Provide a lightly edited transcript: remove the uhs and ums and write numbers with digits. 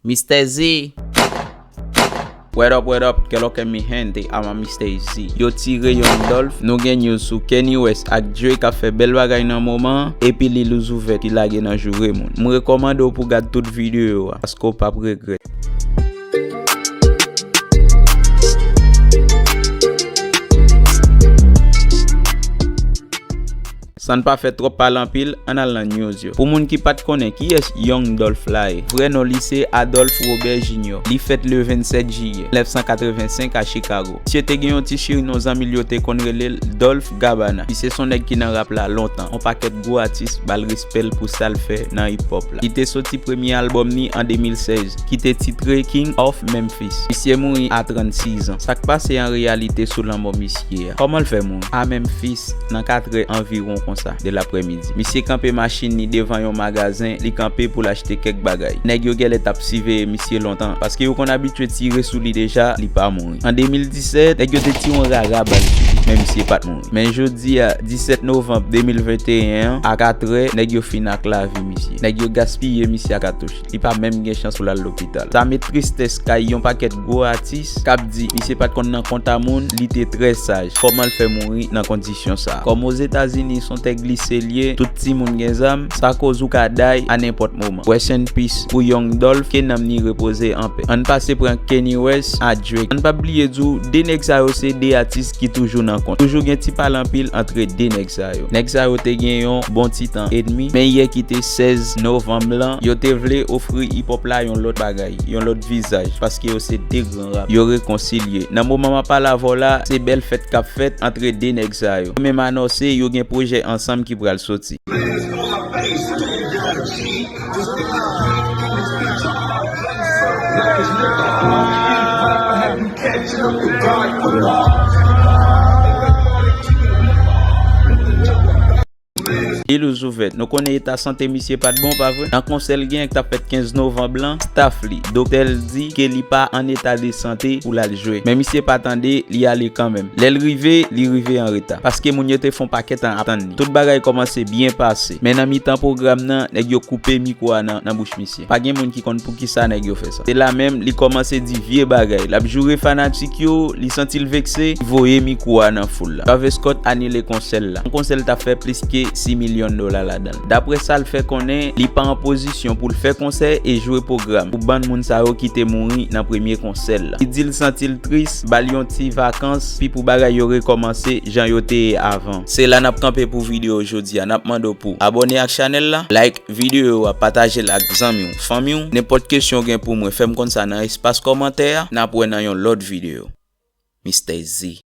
Mr. Z. What up, que lo que mi gente, ama Mr. Z. Yo tire yon Dolph, nou gen news sou Kanye West ak Drake a fe bel bagay nan moment, epi li Lil Uzi Vert ki lage nan jure moun. M rekomando pou gade tout video yo, asko pa regret. San pa fait trop parler en pile, an al nan news yo. Pour moun ki pat konnen qui est Young Dolph la e. Vrai non lycée Adolphe Robert Jr. Li fait le 27 juillet 1985 à Chicago. Si te gen yon ti chiri nos zami yo te konrele Dolph Gabbana. Puis c'est son nèg qui nan rap la longtemps. On paquet gros artiste bal respect pour ça le fait nan hip hop la. Ki te sorti premier album ni en 2016 qui te titré King of Memphis. Monsieur mouri à 36 ans. Ça passe en réalité sous l'ambo monsieur. Comment le fait moun? À Memphis nan 4 heures environ ça de l'après-midi. Monsieur campé machine ni devant un magasin, li campé pour l'acheter quelques bagailles. Nèg yo gèl t'a suivi monsieur longtemps parce que yo kon habitué tirer sous lui déjà, li pas mouri. En 2017, nèg yo te tiré un rara bal même si pas mouri. Mais jeudi à 17 novembre 2021 à 4h, nèg yo fin ak la vie monsieur. Nèg yo gaspillé monsieur à cartouche. Li pas même gen chance pour aller l'hôpital. Ça met tristesse kay yon paquet gros artiste k'ap di monsieur pas kon nan compte à moun, li te très sage. Comment le fait mourir dans condition ça? Comme aux États-Unis sont glissé lié tout ti moun gen zam sa cause ou ka die à n'importe moment. Rest in peace pour Young Dolph qui n'a ni reposer en paix. On passe pour Kanye West à Drake. On pas oublier dou des nèg sa yo c'est des artistes qui toujours nan compte. Toujours gen ti parle en pile entre des nèg sa yo. Nèg sa yo te gen yon bon ti temps et demi mais hier qui était 16 novembre là, yo te vle offrir hip hop la yon l'autre bagay, yon l'autre visage parce que yo c'est des grands rap. Yo réconcilier. Nan moment ma parle là, c'est belle fête qu'a fait entre des nèg sa yo. Même annoncé yo gen projet ensemble qui pral sorti. Lil Uzi Vert, nous connaissons état santé monsieur pas de bon pas vrai. En conseil gain qui t'a fait 15 novembre blanc, staff li, docteur dit que li pas en état de santé pour la jouer. Mais monsieur pas attendé, li aller quand même. L'el rivé, li rivé en retard parce que moun yo te font paquet en attendre. Tout bagay commencé bien passé. Mais dans mi-temps programme nan, nèg yo coupé micro nan bouche monsieur. Pas gen moun qui compte pour qui ça nèg yo fait ça. C'est là même li commencé di vieux bagay. La jouer fanatique yo, li senti le vexé, voyer micro nan foule là. Travis Scott annulé concert là. Un concert t'a fait plus que 6 millions de dollars là-dedans. D'après ça, le fait qu'on est, li pas en position pour le faire concert et jouer programme. Pour ban moun sa yo qui te mouri dans premier concert là. Il dit le sentil triste, balion ti vacances, puis pour bagay yo recommencer, jan yo te avant. C'est là n'a campé pour vidéo aujourd'hui, n'a mando pour abonner à la chaîne là, like vidéo, partager la avec amis, famille, n'importe question gen pour moi, fais-moi comme ça dans espace commentaire, n'a pour dans yon l'autre vidéo. Mr. Z.